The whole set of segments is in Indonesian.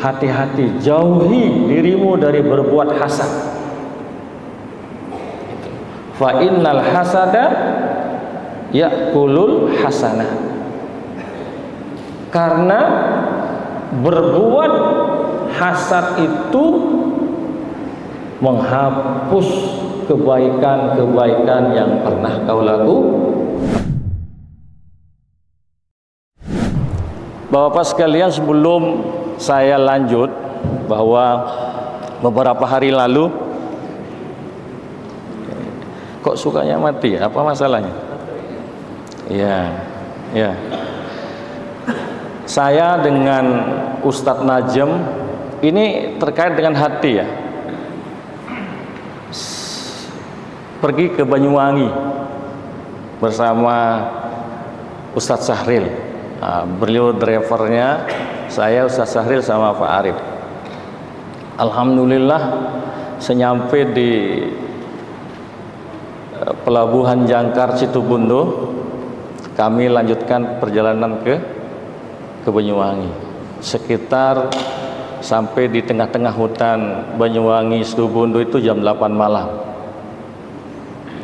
hati-hati, jauhi dirimu dari berbuat hasad. Fa innal hasada ya'kulul hasanah. Karena berbuat hasad itu menghapus kebaikan-kebaikan yang pernah kau lakukan. Bapak-bapak sekalian, sebelum saya lanjut, bahwa beberapa hari lalu kok sukanya mati, apa masalahnya? Ya. Saya dengan Ustadz Najem ini terkait dengan hati ya. Pergi ke Banyuwangi bersama Ustadz Sahril. Beliau drivernya, saya Ustadz Sahril sama Pak Arif. Alhamdulillah senyampe di Pelabuhan Jangkar Situbondo, kami lanjutkan perjalanan ke Banyuwangi. Sekitar sampai di tengah-tengah hutan Banyuwangi Situbondo itu jam 8 malam.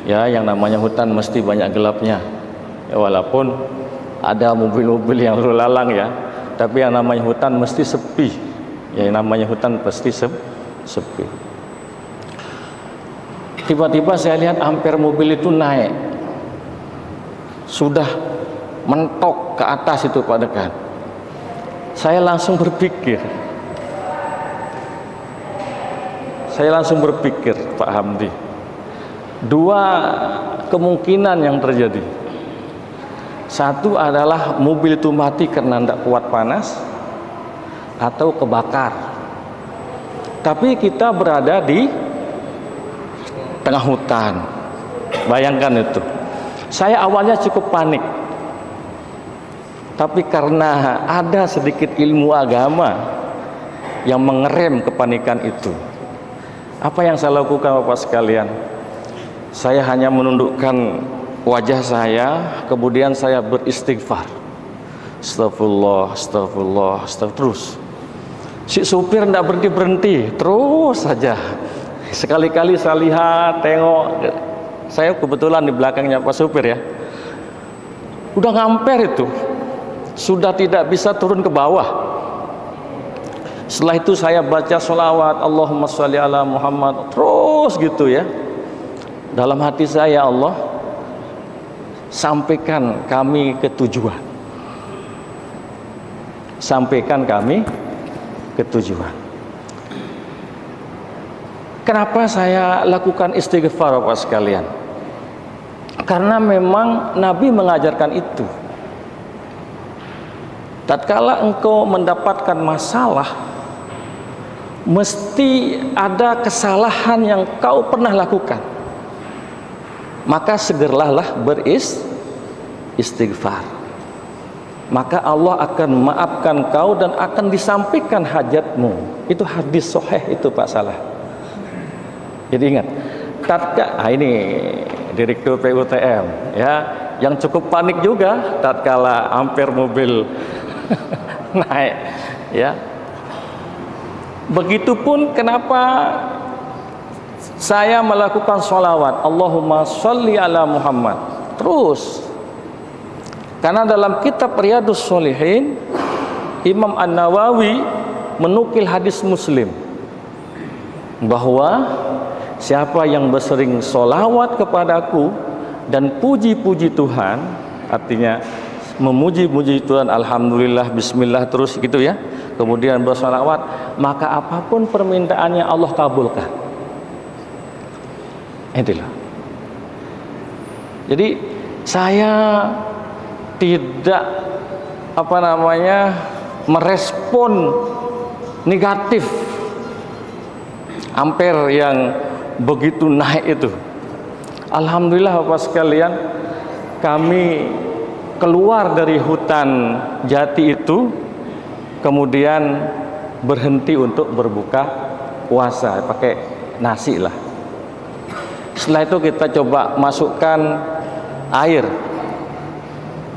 Ya, yang namanya hutan mesti banyak gelapnya. Ya, walaupun ada mobil-mobil yang lalu lalang ya, tapi yang namanya hutan mesti sepi. Ya, yang namanya hutan pasti sepi. Tiba-tiba saya lihat amper mobil itu naik, sudah mentok ke atas itu Pak Dekan. Saya langsung berpikir Pak Hamdi, dua kemungkinan yang terjadi. Satu adalah mobil itu mati karena tidak kuat panas atau kebakar. Tapi kita berada di tengah hutan. Bayangkan itu. Saya awalnya cukup panik. Tapi karena ada sedikit ilmu agama yang mengerem kepanikan itu. Apa yang saya lakukan Bapak sekalian? Saya hanya menundukkan wajah saya, kemudian saya beristighfar. Astagfirullah, astagfirullah, astagfirullah, terus. Si supir tidak berhenti-berhenti, terus saja. Sekali-kali saya lihat, tengok. Saya kebetulan di belakangnya Pak supir ya. Udah ngamper itu, sudah tidak bisa turun ke bawah. Setelah itu saya baca sholawat, Allahumma sholli ala Muhammad, terus gitu ya. Dalam hati saya, Allah, sampaikan kami ke tujuan. Sampaikan kami ke tujuan. Kenapa saya lakukan istighfar Bapak sekalian? Karena memang Nabi mengajarkan itu. Tatkala engkau mendapatkan masalah, mesti ada kesalahan yang kau pernah lakukan. Maka segeralah beristighfar. Maka Allah akan memaafkan kau dan akan disampaikan hajatmu. Itu hadis sahih itu Pak Salah. Jadi ingat, ini Direktur PUTM ya, yang cukup panik juga tatkala amper mobil naik ya. Begitupun kenapa saya melakukan sholawat Allahumma sholli ala Muhammad terus, karena dalam kitab Riyadhus Shalihin Imam An-Nawawi menukil hadis Muslim bahwa siapa yang bersering sholawat kepadaku dan puji-puji Tuhan, artinya memuji-muji Tuhan, alhamdulillah, bismillah, terus gitu ya, kemudian bersolawat, maka apapun permintaannya Allah kabulkan. Itulah. Jadi saya tidak merespon negatif amper yang begitu naik itu. Alhamdulillah Bapak sekalian, kami keluar dari hutan jati itu, kemudian berhenti untuk berbuka puasa pakai nasi lah. Setelah itu kita coba masukkan air.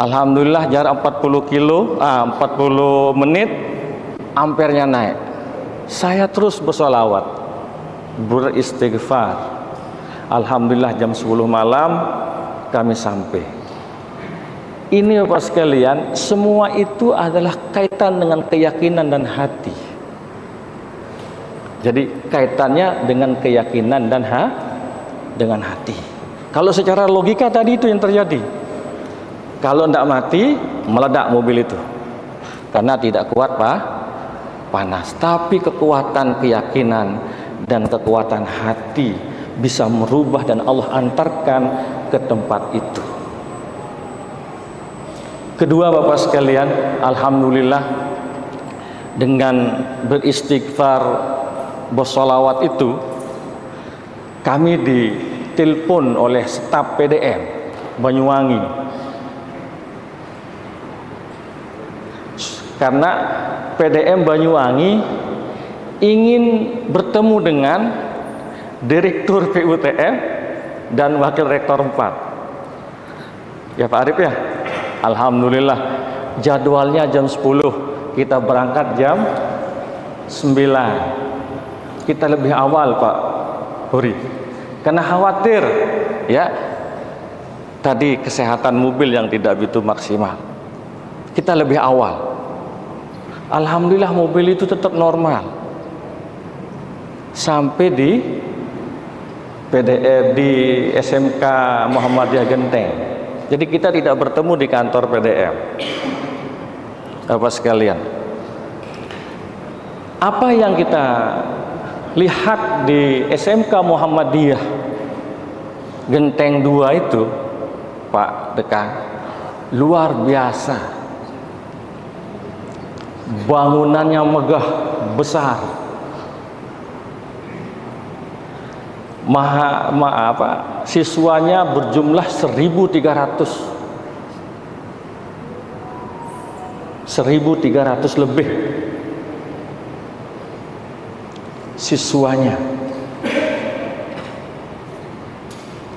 Alhamdulillah jarak 40 menit ampernya naik. Saya terus bersolawat, beristighfar. Alhamdulillah jam 10 malam kami sampai. Ini Bapak sekalian, semua itu adalah kaitan dengan keyakinan dan hati. Jadi kaitannya dengan keyakinan dan dengan hati. Kalau secara logika tadi itu yang terjadi. Kalau tidak mati, meledak mobil itu. Karena tidak kuat panas. Tapi kekuatan keyakinan dan kekuatan hati bisa merubah dan Allah antarkan ke tempat itu. Kedua Bapak sekalian, alhamdulillah dengan beristighfar, bersolawat itu, kami ditelepon oleh staf PDM Banyuwangi. Karena PDM Banyuwangi ingin bertemu dengan Direktur PUTM dan Wakil Rektor 4. Ya Pak Arif ya. Alhamdulillah jadwalnya jam 10, kita berangkat jam 9. Kita lebih awal Pak Huri, karena khawatir ya tadi kesehatan mobil yang tidak begitu maksimal. Kita lebih awal. Alhamdulillah mobil itu tetap normal sampai di PDM di SMK Muhammadiyah Genteng. Jadi kita tidak bertemu di kantor PDM. Bapak sekalian, apa yang kita lihat di SMK Muhammadiyah Genteng 2 itu, Pak Dekan, luar biasa. Bangunannya megah, besar. Siswanya berjumlah 1.300 lebih siswanya.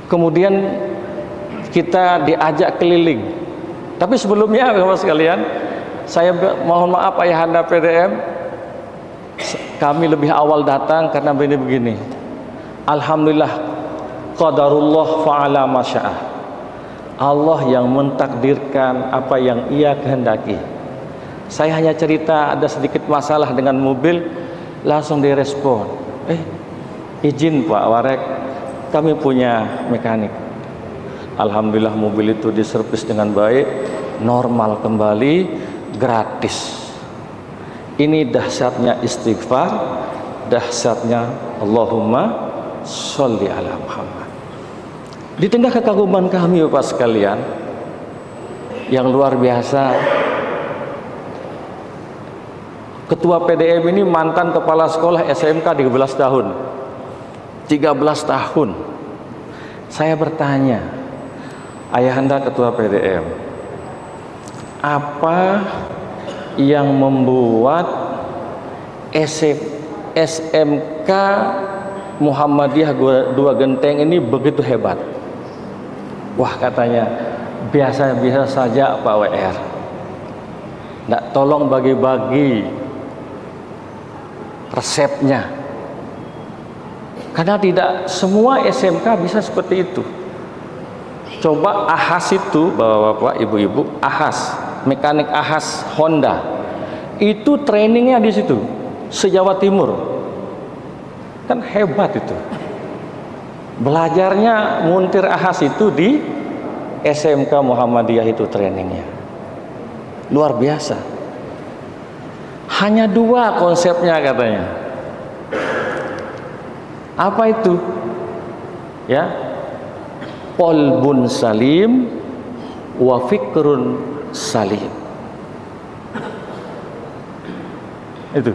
Kemudian kita diajak keliling. Tapi sebelumnya Bapak sekalian, saya mohon maaf ayahanda PDM, kami lebih awal datang karena begini. Alhamdulillah, qadarullah fa'ala masya'ah. Allah yang mentakdirkan apa yang Ia kehendaki. Saya hanya cerita ada sedikit masalah dengan mobil, langsung direspon. Izin Pak Warek, kami punya mekanik. Alhamdulillah mobil itu diservis dengan baik, normal kembali, gratis. Ini dahsyatnya istighfar, dahsyatnya Allahumma sholli ala Muhammad. Di tengah kekaguman kami Bapak sekalian yang luar biasa, Ketua PDM ini mantan kepala sekolah SMK 13 tahun. Saya bertanya, ayahanda Ketua PDM, apa yang membuat SMK Muhammadiyah 2 Genteng ini begitu hebat? Wah, katanya biasa-biasa saja Pak WR. Nggak, tolong bagi-bagi resepnya, karena tidak semua SMK bisa seperti itu. Coba Ahas itu, bapak-bapak, ibu-ibu, Ahas, mekanik Ahas Honda, itu trainingnya di situ, se-Jawa Timur. Kan hebat itu. Belajarnya muntir Ahas itu di SMK Muhammadiyah itu trainingnya. Luar biasa. Hanya 2 konsepnya katanya. Apa itu? Ya. Qalbun salim wa fikrun salim. Itu.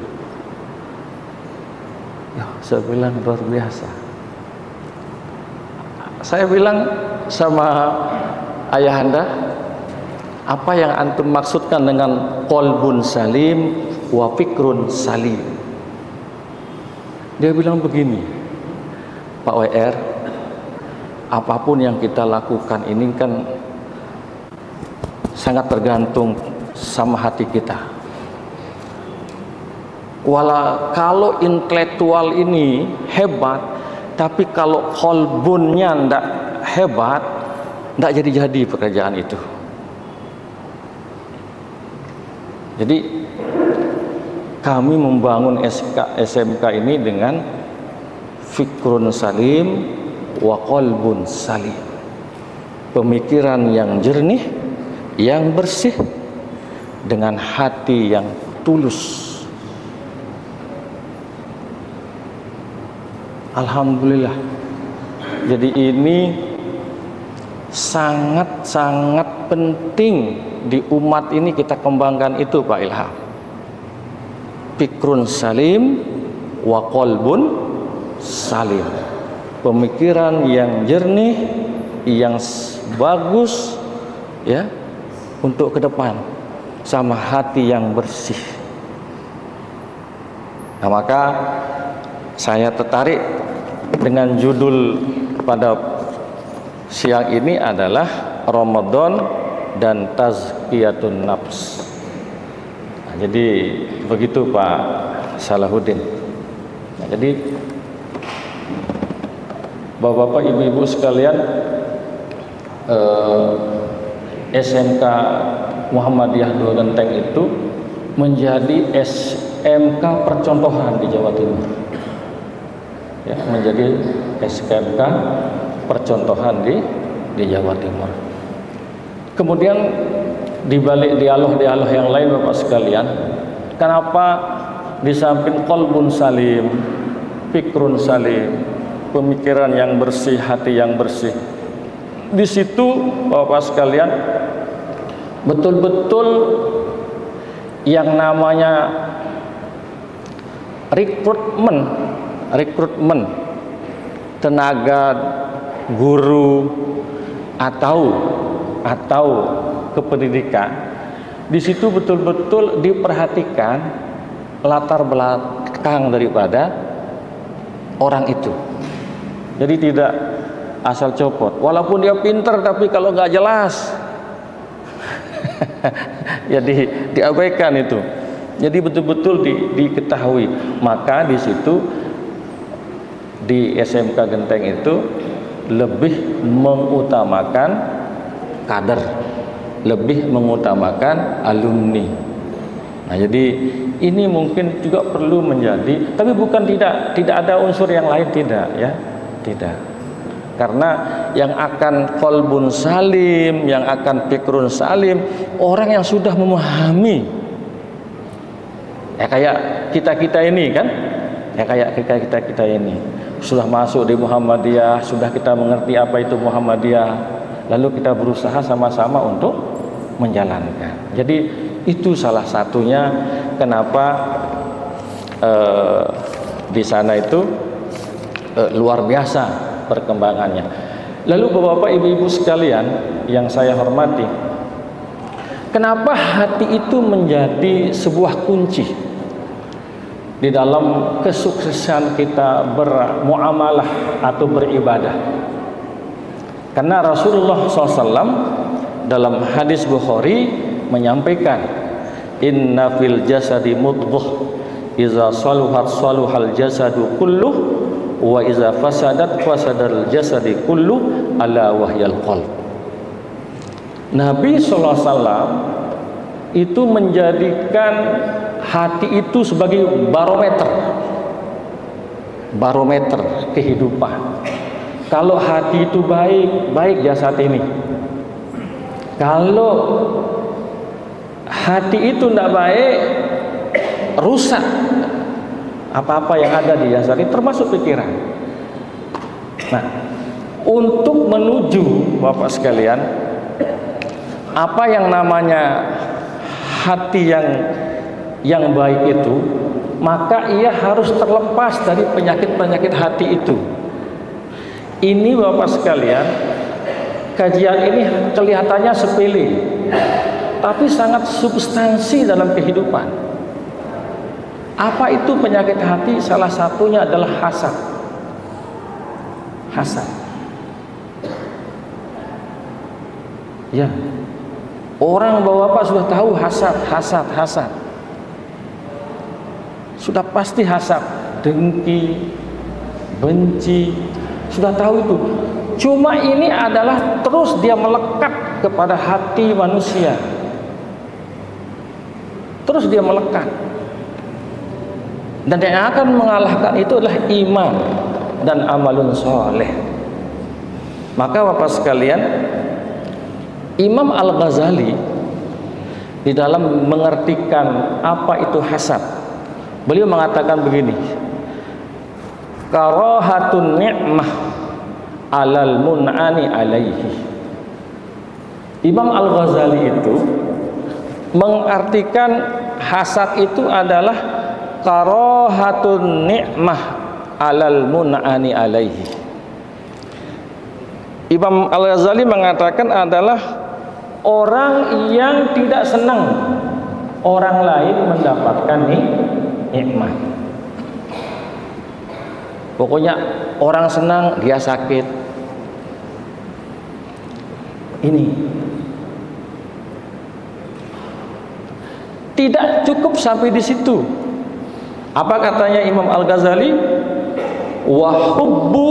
Ya, saya bilang luar biasa. Saya bilang sama ayahanda, apa yang antum maksudkan dengan qalbun salim wa fikrun salim? Dia bilang begini, Pak WR, apapun yang kita lakukan ini kan sangat tergantung sama hati kita. Kalau intelektual ini hebat, tapi kalau kolbunnya ndak hebat, ndak jadi-jadi pekerjaan itu. Jadi kami membangun SMK ini dengan fikrun salim wa qalbun salim. Pemikiran yang jernih, yang bersih, dengan hati yang tulus. Alhamdulillah. Jadi ini sangat-sangat penting di umat ini kita kembangkan itu, Pak Ilham. Fikrun salim wa qalbun salim. Pemikiran yang jernih, yang bagus ya untuk ke depan, sama hati yang bersih. Nah, maka saya tertarik dengan judul pada siang ini adalah Ramadan dan Tazkiyatun Nafs. Nah, jadi begitu Pak Salahuddin. Nah, jadi Bapak-bapak, ibu-ibu sekalian, SMK Muhammadiyah Dua Genteng itu menjadi SMK percontohan di Jawa Timur. Ya, menjadi SMK percontohan di Jawa Timur. Kemudian di balik dialog-dialog yang lain Bapak sekalian, kenapa di samping qalbun salim, fikrun salim, pemikiran yang bersih, hati yang bersih, di situ Bapak sekalian betul-betul yang namanya rekrutmen tenaga guru atau kependidikan, di situ betul-betul diperhatikan latar belakang daripada orang itu. Jadi tidak asal copot, walaupun dia pinter tapi kalau nggak jelas jadi diabaikan itu. Jadi betul-betul diketahui. Maka di situ di SMK Genteng itu lebih mengutamakan kader, lebih mengutamakan alumni. Nah, jadi ini mungkin juga perlu menjadi, tapi bukan tidak ada unsur yang lain, tidak ya, tidak. Karena yang akan qalbun salim, yang akan fikrun salim, orang yang sudah memahami. Ya kayak kita ini kan, ya kayak kita ini sudah masuk di Muhammadiyah, sudah kita mengerti apa itu Muhammadiyah, lalu kita berusaha sama-sama untuk menjalankan. Jadi itu salah satunya kenapa di sana itu luar biasa perkembangannya. Lalu Bapak-bapak, ibu-ibu sekalian yang saya hormati, kenapa hati itu menjadi sebuah kunci di dalam kesuksesan kita bermuamalah atau beribadah? Karena Rasulullah SAW dalam hadis Bukhari menyampaikan, inna fil jasadi mudghah iza saluhat saluhal jasadu kulluh wa iza fasadat fasadal jasadi kulluh ala wahyal qalb. Nabi SAW itu menjadikan hati itu sebagai barometer kehidupan. Kalau hati itu baik, baik jasad ini. Kalau hati itu tidak baik, rusak apa-apa yang ada di jasad ini, termasuk pikiran. Nah, untuk menuju Bapak sekalian, apa yang namanya hati yang baik itu, maka ia harus terlepas dari penyakit-penyakit hati itu. Ini Bapak sekalian, kajian ini kelihatannya sepele, tapi sangat substansi dalam kehidupan. Apa itu penyakit hati? Salah satunya adalah hasad. Hasad. Ya. Orang Bapak sudah tahu hasad. sudah pasti hasad, dengki, benci, sudah tahu itu. Cuma ini adalah terus dia melekat kepada hati manusia, terus dia melekat. Dan yang akan mengalahkan itu adalah iman dan amalun soleh. Maka Bapak sekalian, Imam Al-Ghazali di dalam mengertikan apa itu hasad, beliau mengatakan begini: karahatun ni'mah alal mun'ani alaihi. Imam Al-Ghazali itu mengartikan hasad itu adalah karahatun ni'mah alal mun'ani alaihi. Imam Al-Ghazali mengatakan adalah orang yang tidak senang orang lain mendapatkan nikmat. Pokoknya orang senang, dia sakit. Ini tidak cukup sampai di situ. Apa katanya Imam Al-Ghazali? Wa hubbu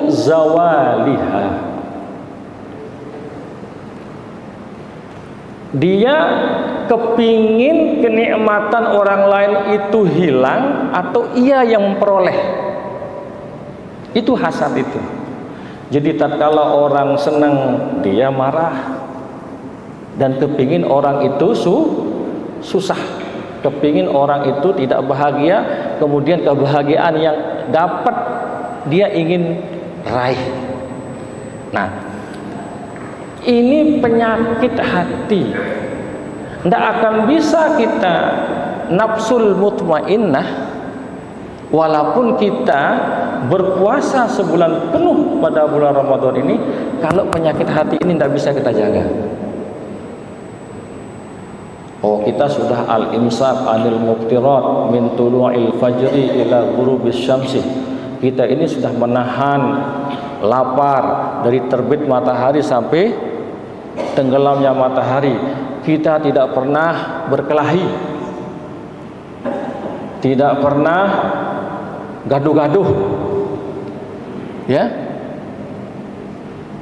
zawaliha. Dia kepingin kenikmatan orang lain itu hilang atau ia yang memperoleh. Itu hasad itu. Jadi tatkala orang senang, dia marah dan kepingin orang itu susah, kepingin orang itu tidak bahagia, kemudian kebahagiaan yang dapat dia ingin raih. Nah, ini penyakit hati. Tidak akan bisa kita nafsul mutmainnah walaupun kita berpuasa sebulan penuh pada bulan Ramadan ini, kalau penyakit hati ini tidak bisa kita jaga. Oh, kita sudah al-imsak anil muftirat min tulu'il fajri ila ghurubis syamsi. Kita ini sudah menahan lapar dari terbit matahari sampai tenggelamnya matahari. Kita tidak pernah berkelahi, tidak pernah gaduh-gaduh, ya.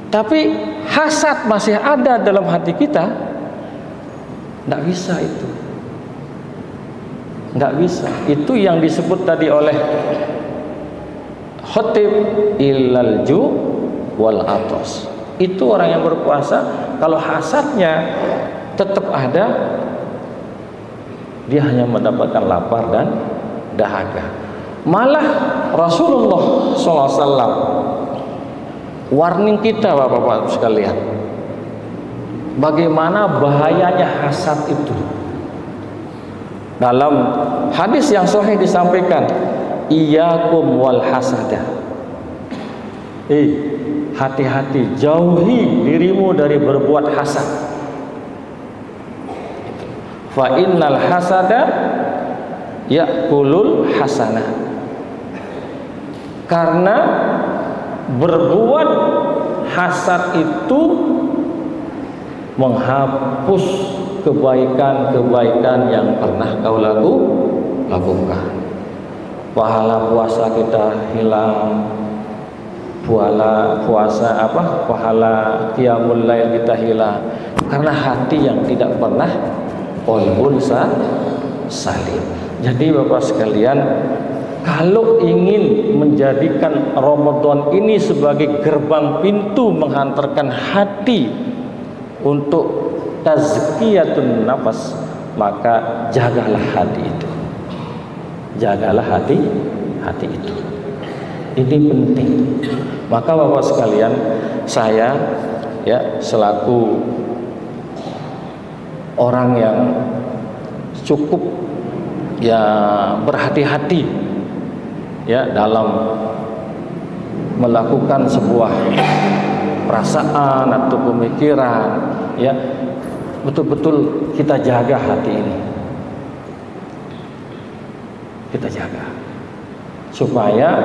Tapi hasad masih ada dalam hati kita. Tidak bisa itu, tidak bisa. Itu yang disebut tadi oleh Khatib illal ju wal atos. Itu orang yang berpuasa, kalau hasadnya tetap ada, dia hanya mendapatkan lapar dan dahaga. Malah Rasulullah SAW warning kita, bapak-bapak sekalian, bagaimana bahayanya hasad itu. Dalam hadis yang sahih disampaikan, iyyakum wal hasada. Hati-hati, jauhi dirimu dari berbuat hasad. Fa innal hasada ya'kulul hasanah. Karena berbuat hasad itu menghapus kebaikan-kebaikan yang pernah kau lakukan. Pahala puasa kita hilang, pahala qiyamul lail kita hilang karena hati yang tidak pernah qalbun salim. Jadi Bapak sekalian, kalau ingin menjadikan Ramadan ini sebagai gerbang pintu menghantarkan hati untuk tazkiyatun nafas, maka jagalah hati itu. Jagalah hati itu. Ini penting. Maka Bapak sekalian, saya selaku orang yang cukup berhati-hati dalam melakukan sebuah perasaan atau pemikiran, betul-betul kita jaga hati ini. Kita jaga supaya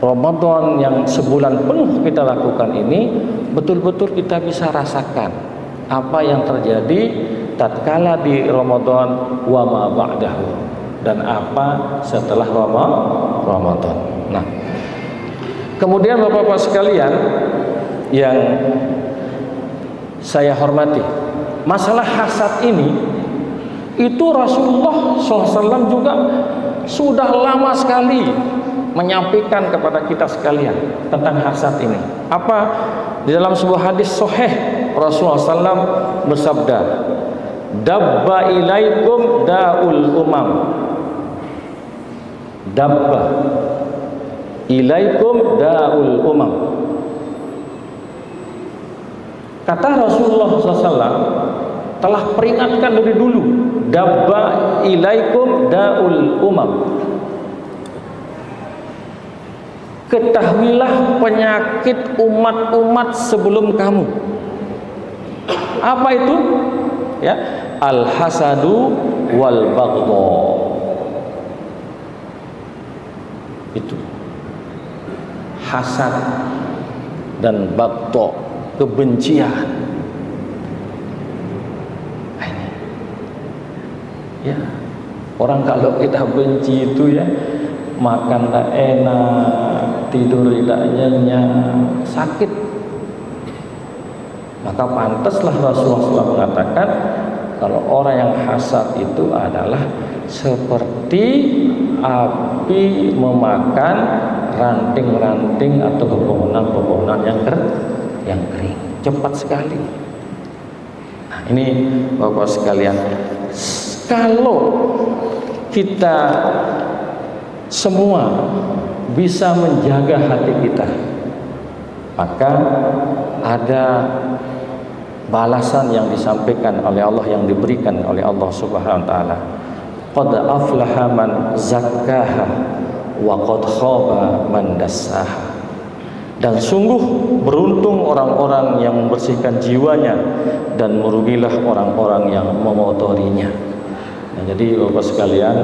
Ramadan yang sebulan penuh kita lakukan ini betul-betul kita bisa rasakan apa yang terjadi tatkala di Ramadan wa ma ba'dahu. dan apa setelah Ramadan. Nah, kemudian Bapak-bapak sekalian yang saya hormati, masalah hasad ini itu Rasulullah SAW juga sudah lama sekali menyampaikan kepada kita sekalian tentang hasad ini. Apa? Di dalam sebuah hadis sahih Rasulullah SAW bersabda, "Dabba ilaikum da'ul umam." Dabba ilaikum da'ul umam. Kata Rasulullah SAW telah peringatkan dari dulu, dabba ilaikum da'ul umam. Ketahuilah penyakit umat-umat sebelum kamu. Apa itu? Ya, al-hasadu wal baghdha. Itu hasad dan baghdha, kebencian. Ini. Ya, orang kalau kita benci itu ya, makan tak enak, tidur tidak nyenyak, sakit. Maka pantaslah Rasulullah SAW mengatakan kalau orang yang hasad itu adalah seperti api memakan ranting-ranting atau pepohonan-pepohonan yang kering, cepat sekali. Nah, ini Bapak sekalian, kalau kita semua bisa menjaga hati kita, maka ada balasan yang disampaikan oleh Allah, yang diberikan oleh Allah Subhanahu wa taala. Qad aflaha man zakkaha wa qad khaba man dassaha. Dan sungguh beruntung orang-orang yang membersihkan jiwanya, dan merugilah orang-orang yang mengotorinya. Nah, jadi Bapak sekalian,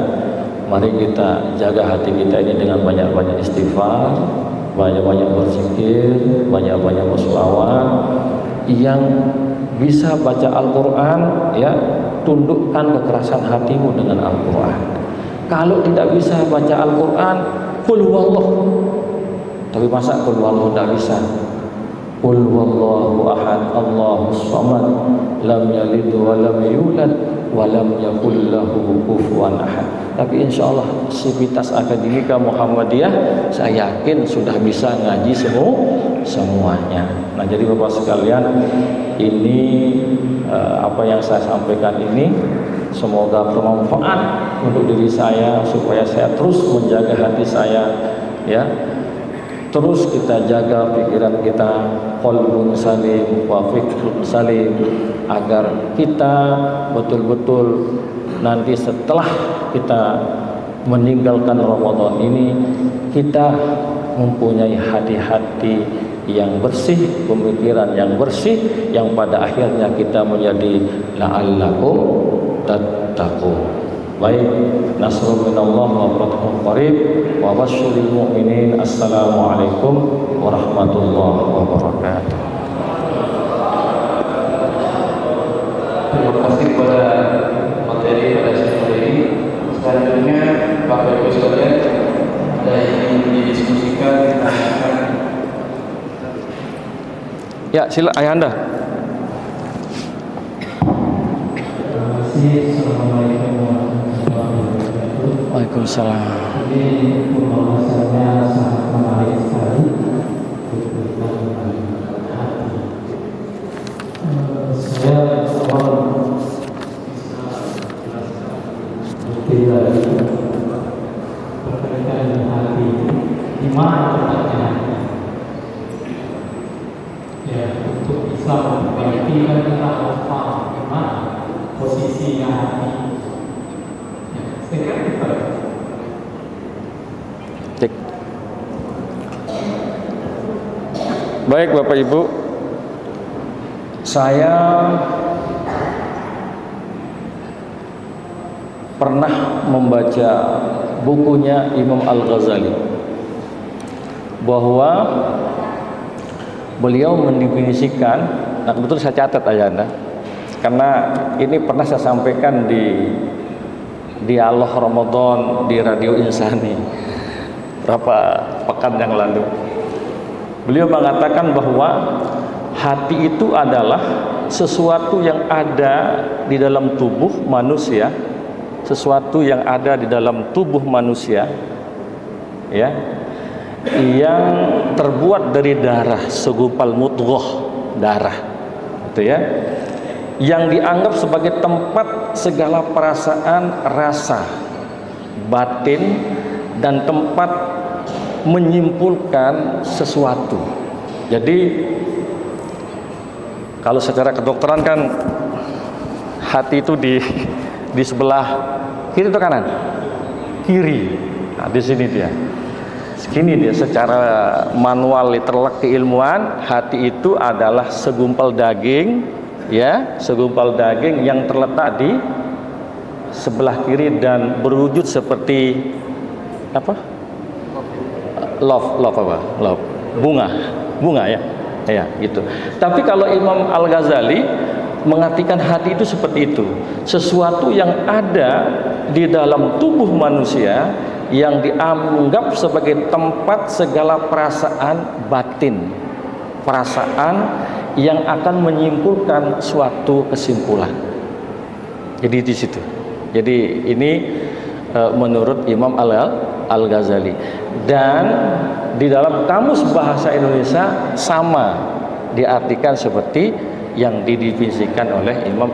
mari kita jaga hati kita ini dengan banyak-banyak istighfar, banyak-banyak berzikir, banyak-banyak berselawat. Yang bisa baca Al-Quran, ya, tundukkan kekerasan hatimu dengan Al-Quran. Kalau tidak bisa baca Al-Quran, qul huwallah. Tapi masa qul huwallah tidak bisa? Qul huwallahu ahad, Allahus samad, lam yalid wa lam yulad wa lam yakul lahu kufuwan ahad. Tapi insya Allah Sivitas Akademika Muhammadiyah saya yakin sudah bisa ngaji semuanya. Nah, jadi Bapak sekalian, ini apa yang saya sampaikan ini semoga bermanfaat untuk diri saya, supaya saya terus menjaga hati saya, ya. Terus kita jaga pikiran kita, qalbun salim wa fikrun salim, agar kita betul-betul nanti setelah kita meninggalkan Ramadan ini, kita mempunyai hati-hati yang bersih, pemikiran yang bersih, yang pada akhirnya kita menjadi la'allakum tattaqun. Baik, nasrun minallah wa fathun qarib wa basyiril mu'minin. Assalamualaikum warahmatullahi wabarakatuh. Terima kasih kepada materi pada sesi ini. Selanjutnya Bapak Ibu sekalian, ada yang ingin didiskusikan, ditanyakan. Ya, sila Ayahanda. Terima kasih. Assalamualaikum warahmatullahi wabarakatuh. Waalaikumsalam. Ini pembahasannya sangat menarik sekali. Saya awal tidak berkaitan dengan hati. Di mana tempatnya hati? Ya, untuk Islam memperbaiki kan kita harus paham di mana posisinya hati. Ya, saya kira itu. Cek. Baik Bapak Ibu, saya pernah membaca bukunya Imam Al-Ghazali, bahwa beliau mendefinisikan, nah kebetulan saya catat Ayahanda, karena ini pernah saya sampaikan di dialog Ramadan di Radio Insani berapa pekan yang lalu. Beliau mengatakan bahwa hati itu adalah sesuatu yang ada di dalam tubuh manusia, sesuatu yang ada di dalam tubuh manusia, ya, yang terbuat dari darah, segumpal mudghah, darah, gitu ya, yang dianggap sebagai tempat segala perasaan, rasa, batin, dan tempat menyimpulkan sesuatu. Jadi kalau secara kedokteran kan hati itu di sebelah kiri atau kanan? Kiri. Nah, di sini dia. Segini dia secara manual literalak keilmuan, hati itu adalah segumpal daging, ya, segumpal daging yang terletak di sebelah kiri dan berwujud seperti apa? Love, bunga ya. Ya, gitu. Tapi kalau Imam Al-Ghazali mengartikan hati itu seperti itu, sesuatu yang ada di dalam tubuh manusia yang dianggap sebagai tempat segala perasaan batin, perasaan yang akan menyimpulkan suatu kesimpulan. Jadi di situ. Jadi ini menurut Imam Al-Ghazali, dan di dalam kamus bahasa Indonesia sama diartikan seperti yang didefinisikan oleh Imam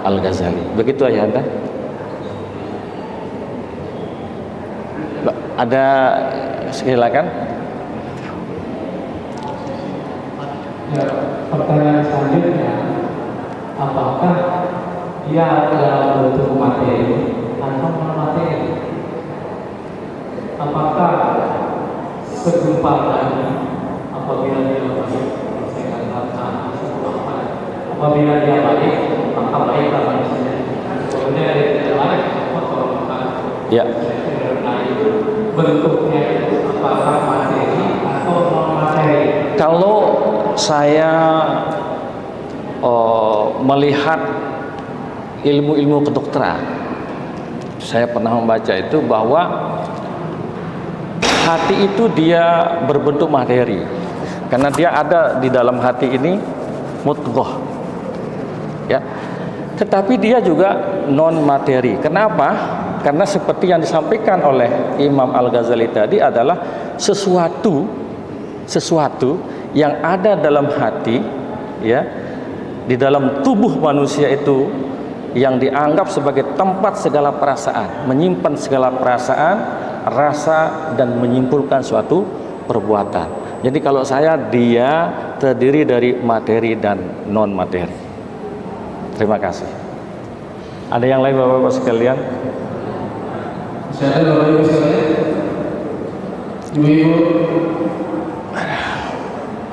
Al-Ghazali. Begitu Ayahanda. Ada, silakan. Ya, pertanyaan selanjutnya, apakah dia dalam bentuk materi atau non materi? Apakah segumpal tadi apabila dia balik, apabila dia balik maka baiklah manusia. Kemudian dia tidak balik, Ya. Nah itu bentuknya itu apakah materi atau non materi? Kalau saya melihat ilmu-ilmu kedokteran, saya pernah membaca itu bahwa hati itu dia berbentuk materi, karena dia ada di dalam hati ini mudghah, ya. Tetapi dia juga non materi. Kenapa? Karena seperti yang disampaikan oleh Imam Al-Ghazali tadi adalah sesuatu yang ada dalam hati, ya, di dalam tubuh manusia itu yang dianggap sebagai tempat segala perasaan, menyimpan segala perasaan, rasa, dan menyimpulkan suatu perbuatan. Jadi kalau saya, dia terdiri dari materi dan non materi. Terima kasih. Ada yang lain Bapak-Bapak sekalian? Saya Bapak Ibu sekalian, Ibu-ibu,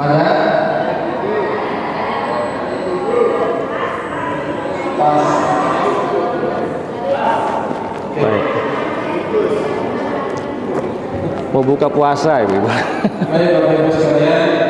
ada? Pas. Baik. Mau buka puasa, Ibu. Baik Bapak Ibu sekalian,